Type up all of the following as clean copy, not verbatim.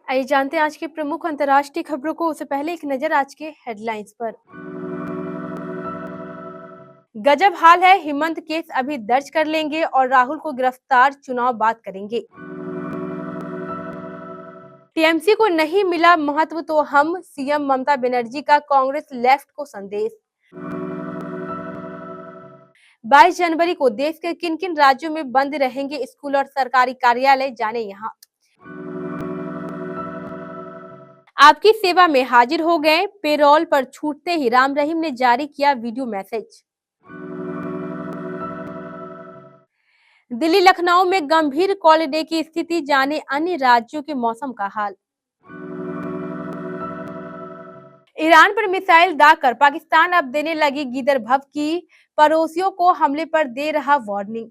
आइए जानते हैं आज की प्रमुख अंतर्राष्ट्रीय खबरों को। उससे पहले एक नजर आज के हेडलाइंस पर। गजब हाल है, हेमंत केस अभी दर्ज कर लेंगे और राहुल को गिरफ्तार, चुनाव बात करेंगे। टीएमसी को नहीं मिला महत्व तो हम, सीएम ममता बनर्जी का कांग्रेस लेफ्ट को संदेश। 22 जनवरी को देश के किन किन राज्यों में बंद रहेंगे स्कूल और सरकारी कार्यालय, जाने यहाँ। आपकी सेवा में हाजिर हो गए, पेरोल पर छूटते ही राम रहीम ने जारी किया वीडियो मैसेज। दिल्ली लखनऊ में गंभीर कोल्ड डे की स्थिति, जाने अन्य राज्यों के मौसम का हाल। ईरान पर मिसाइल दागकर पाकिस्तान अब देने लगी गीदड़ भभकी, पड़ोसियों को हमले पर दे रहा वार्निंग।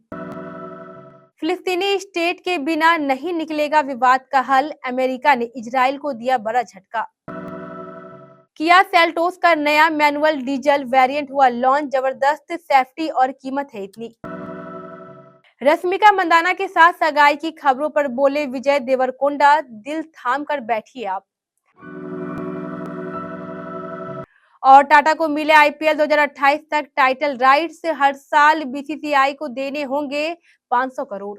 फिलिस्तीनी स्टेट के बिना नहीं निकलेगा विवाद का हल, अमेरिका ने इजराइल को दिया बड़ा झटका। किया सेल्टोस का नया मैनुअल डीजल वेरिएंट हुआ लॉन्च, जबरदस्त सेफ्टी और कीमत है इतनी। रश्मिका मंदाना के साथ सगाई की खबरों पर बोले विजय देवरकोंडा, दिल थाम कर बैठिए आप। और टाटा को मिले आईपीएल 2028 तक टाइटल राइट्स, हर साल बीसीसीआई को देने होंगे 500 करोड़।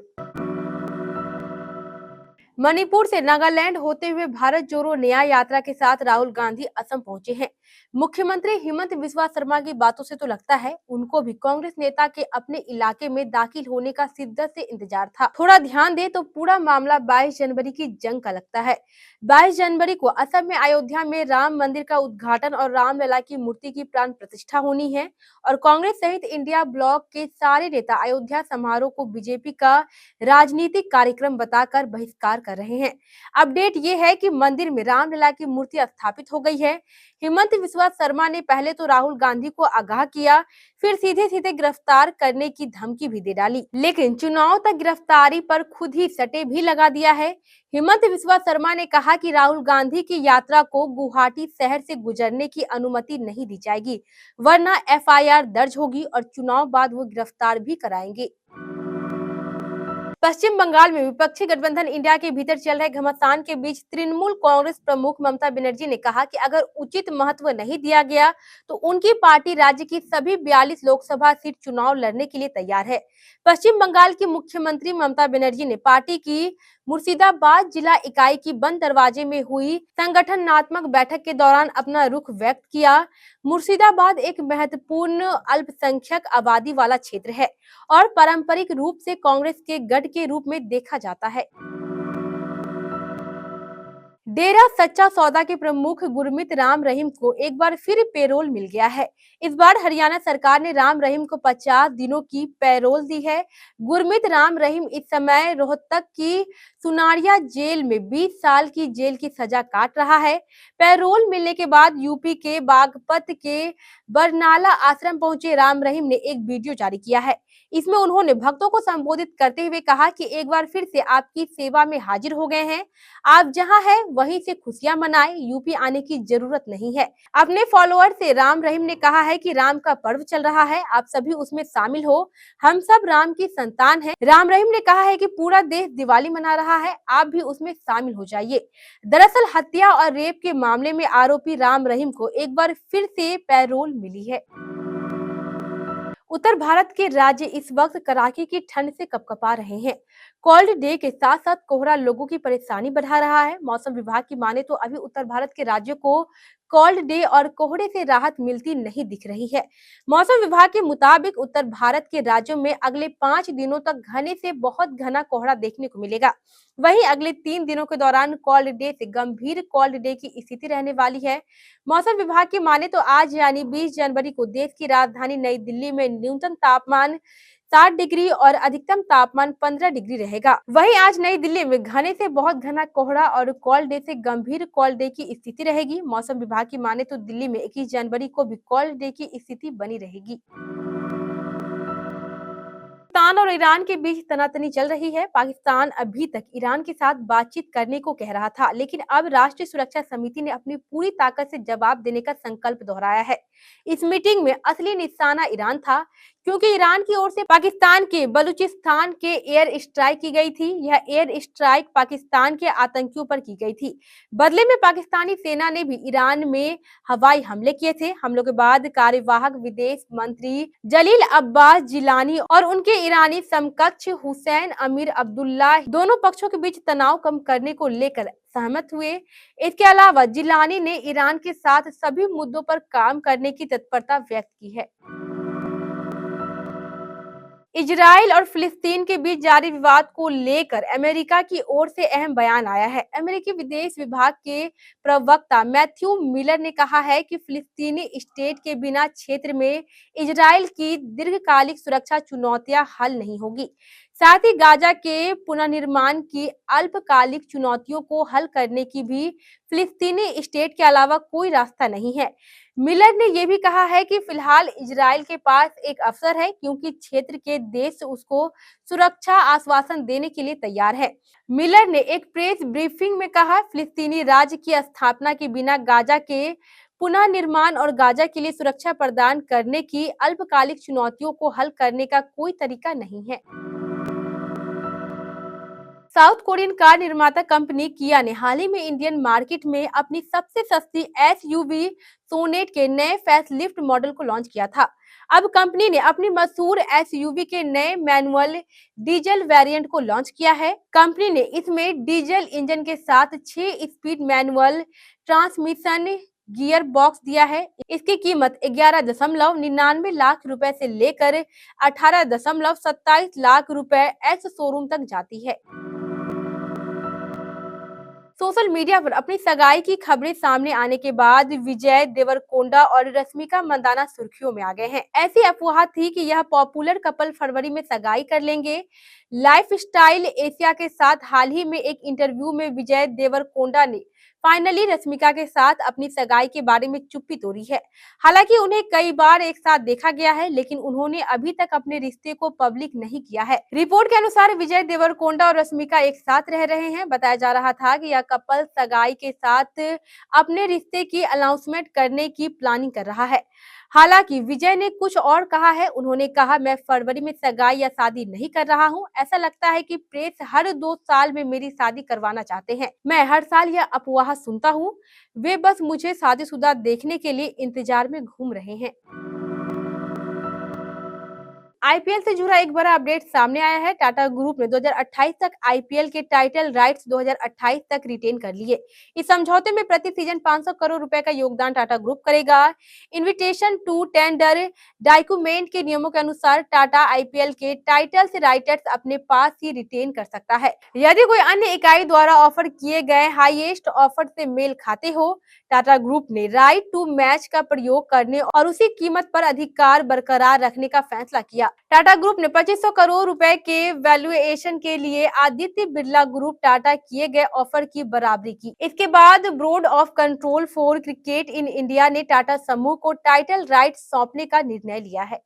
मणिपुर से नागालैंड होते हुए भारत जोड़ो न्याय यात्रा के साथ राहुल गांधी असम पहुंचे हैं। मुख्यमंत्री हेमंत बिस्वा शर्मा की बातों से तो लगता है उनको भी कांग्रेस नेता के अपने इलाके में दाखिल होने का शिद्दत से इंतजार था। थोड़ा ध्यान दे तो पूरा मामला 22 जनवरी की जंग का लगता है। 22 जनवरी को असम में अयोध्या में राम मंदिर का उद्घाटन और रामलला की मूर्ति की प्राण प्रतिष्ठा होनी है और कांग्रेस सहित इंडिया ब्लॉक के सारे नेता अयोध्या समारोह को बीजेपी का राजनीतिक कार्यक्रम बताकर बहिष्कार कर रहे हैं। अपडेट ये है कि मंदिर में रामलला की मूर्ति स्थापित हो गई है। हेमंत बिस्वा शर्मा ने पहले तो राहुल गांधी को आगाह किया, फिर सीधे सीधे गिरफ्तार करने की धमकी भी दे डाली, लेकिन चुनाव तक गिरफ्तारी पर खुद ही सटे भी लगा दिया है। हेमंत बिस्वा शर्मा ने कहा कि राहुल गांधी की यात्रा को गुवाहाटी शहर से गुजरने की अनुमति नहीं दी जाएगी, वरना एफआईआर दर्ज होगी और चुनाव बाद वो गिरफ्तार भी कराएंगे। पश्चिम बंगाल में विपक्षी गठबंधन इंडिया के भीतर चल रहे घमासान के बीच तृणमूल कांग्रेस प्रमुख ममता बनर्जी ने कहा कि अगर उचित महत्व नहीं दिया गया तो उनकी पार्टी राज्य की सभी 42 लोकसभा सीट चुनाव लड़ने के लिए तैयार है। पश्चिम बंगाल की मुख्यमंत्री ममता बनर्जी ने पार्टी की मुर्शिदाबाद जिला इकाई की बंद दरवाजे में हुई संगठनात्मक बैठक के दौरान अपना रुख व्यक्त किया। मुर्शिदाबाद एक महत्वपूर्ण अल्पसंख्यक आबादी वाला क्षेत्र है और पारंपरिक रूप से कांग्रेस के गढ़ के रूप में देखा जाता है। डेरा सच्चा सौदा के प्रमुख गुरमीत राम रहीम को एक बार फिर पेरोल मिल गया है। इस बार हरियाणा सरकार ने राम रहीम को 50 दिनों की पेरोल दी है। गुरमीत राम रहीम इस समय रोहतक की सुनारिया जेल में 20 साल की जेल की सजा काट रहा है। पेरोल मिलने के बाद यूपी के बागपत के बरनाला आश्रम पहुंचे राम रहीम ने एक वीडियो जारी किया है। इसमें उन्होंने भक्तों को संबोधित करते हुए कहा कि एक बार फिर से आपकी सेवा में हाजिर हो गए हैं, आप जहां हैं वहीं से खुशियां मनाएं, यूपी आने की जरूरत नहीं है। अपने फॉलोअर से राम रहीम ने कहा है कि राम का पर्व चल रहा है, आप सभी उसमें शामिल हो, हम सब राम की संतान हैं। राम रहीम ने कहा है कि पूरा देश दिवाली मना रहा है, आप भी उसमें शामिल हो जाइए। दरअसल हत्या और रेप के मामले में आरोपी राम रहीम को एक बार फिर से पैरोल मिली है। उत्तर भारत के राज्य इस वक्त कड़ाके की ठंड से कपकपा रहे हैं। कोल्ड डे के साथ साथ कोहरा लोगों की परेशानी बढ़ा रहा है। मौसम विभाग की माने तो अभी उत्तर भारत के राज्यों को कोल्ड डे और कोहरे से राहत मिलती नहीं दिख रही है। मौसम विभाग के मुताबिक उत्तर भारत के राज्यों में अगले 5 दिनों तक घने से बहुत घना कोहरा देखने को मिलेगा। वहीं अगले 3 दिनों के दौरान कोल्ड डे से गंभीर कोल्ड डे की स्थिति रहने वाली है। मौसम विभाग की माने तो आज यानी 20 जनवरी को देश की राजधानी नई दिल्ली में न्यूनतम तापमान 7 डिग्री और अधिकतम तापमान 15 डिग्री रहेगा। वहीं आज नई दिल्ली में घने से बहुत घना कोहरा और कोल्ड डे से गंभीर कोल्ड डे की स्थिति रहेगी। मौसम विभाग की माने तो दिल्ली में 21 जनवरी को भी कोल्ड डे की स्थिति बनी रहेगी। पाकिस्तान और ईरान के बीच तनातनी चल रही है। पाकिस्तान अभी तक ईरान के साथ बातचीत करने को कह रहा था, लेकिन अब राष्ट्रीय सुरक्षा समिति ने अपनी पूरी ताकत से जवाब देने का संकल्प दोहराया है। इस मीटिंग में असली निशाना ईरान था, क्योंकि ईरान की ओर से पाकिस्तान के बलूचिस्तान के एयर स्ट्राइक की गई थी। यह एयर स्ट्राइक पाकिस्तान के आतंकियों पर की गई थी। बदले में पाकिस्तानी सेना ने भी ईरान में हवाई हमले किए थे। हमलों के बाद कार्यवाहक विदेश मंत्री जलील अब्बास जिलानी और उनके ईरानी समकक्ष हुसैन अमीर अब्दुल्ला दोनों पक्षों के बीच तनाव कम करने को लेकर सहमत हुए। इसके अलावा जिलानी ने ईरान के साथ सभी मुद्दों पर काम करने की तत्परता व्यक्त की है। इजराइल और फिलिस्तीन के बीच जारी विवाद को लेकर अमेरिका की ओर से अहम बयान आया है। अमेरिकी विदेश विभाग के प्रवक्ता मैथ्यू मिलर ने कहा है कि फिलिस्तीनी स्टेट के बिना क्षेत्र में इजराइल की दीर्घकालिक सुरक्षा चुनौतियां हल नहीं होगी। साथ ही गाजा के पुनर्निर्माण की अल्पकालिक चुनौतियों को हल करने की भी फिलिस्तीनी स्टेट के अलावा कोई रास्ता नहीं है। मिलर ने यह भी कहा है कि फिलहाल इजराइल के पास एक अवसर है, क्योंकि क्षेत्र के देश उसको सुरक्षा आश्वासन देने के लिए तैयार है। मिलर ने एक प्रेस ब्रीफिंग में कहा, फिलिस्तीनी राज्य की स्थापना के बिना गाजा के पुनर्निर्माण और गाजा के लिए सुरक्षा प्रदान करने की अल्पकालिक चुनौतियों को हल करने का कोई तरीका नहीं है। साउथ कोरियन कार निर्माता कंपनी किया ने हाल ही में इंडियन मार्केट में अपनी सबसे सस्ती एसयूवी सोनेट के नए फेसलिफ्ट मॉडल को लॉन्च किया था। अब कंपनी ने अपनी मशहूर एसयूवी के नए मैनुअल डीजल वेरिएंट को लॉन्च किया है। कंपनी ने इसमें डीजल इंजन के साथ 6 speed manual transmission gear box दिया है। इसकी कीमत 11.99 लाख रुपए से लेकर 18.27 लाख रुपए एस शोरूम तक जाती है। सोशल मीडिया पर अपनी सगाई की खबरें सामने आने के बाद विजय देवरकोंडा और रश्मिका मंदाना सुर्खियों में आ गए हैं। ऐसी अफवाह थी कि यह पॉपुलर कपल फरवरी में सगाई कर लेंगे। लाइफस्टाइल एशिया के साथ हाल ही में एक इंटरव्यू में विजय देवरकोंडा ने फाइनली रश्मिका के साथ अपनी सगाई के बारे में चुप्पी तोड़ी है। हालांकि उन्हें कई बार एक साथ देखा गया है, लेकिन उन्होंने अभी तक अपने रिश्ते को पब्लिक नहीं किया है। रिपोर्ट के अनुसार विजय देवरकोंडा और रश्मिका एक साथ रह रहे हैं। बताया जा रहा था कि यह कपल सगाई के साथ अपने रिश्ते की अनाउंसमेंट करने की प्लानिंग कर रहा है। हालांकि विजय ने कुछ और कहा है। उन्होंने कहा, मैं फरवरी में सगाई या शादी नहीं कर रहा हूं। ऐसा लगता है कि प्रेस हर 2 साल में मेरी शादी करवाना चाहते हैं। मैं हर साल यह अफवाह सुनता हूं। वे बस मुझे शादीशुदा देखने के लिए इंतजार में घूम रहे हैं। आईपीएल से जुड़ा एक बड़ा अपडेट सामने आया है। टाटा ग्रुप ने 2028 तक आईपीएल के टाइटल राइट्स 2028 तक रिटेन कर लिए। इस समझौते में प्रति सीजन 500 करोड़ रुपए का योगदान टाटा ग्रुप करेगा। इन्विटेशन टू टेंडर डॉक्यूमेंट के नियमों के अनुसार टाटा आईपीएल के टाइटल्स राइटर्स अपने पास ही रिटेन कर सकता है। यदि कोई अन्य इकाई द्वारा ऑफर किए गए हाईएस्ट ऑफर से मेल खाते हो, टाटा ग्रुप ने राइट टू मैच का प्रयोग करने और उसी कीमत पर अधिकार बरकरार रखने का फैसला किया। टाटा ग्रुप ने 2500 करोड़ रुपए के वैल्यूएशन के लिए आदित्य बिरला ग्रुप टाटा किए गए ऑफर की बराबरी की। इसके बाद board of control for cricket in India ने टाटा समूह को टाइटल राइट सौंपने का निर्णय लिया है।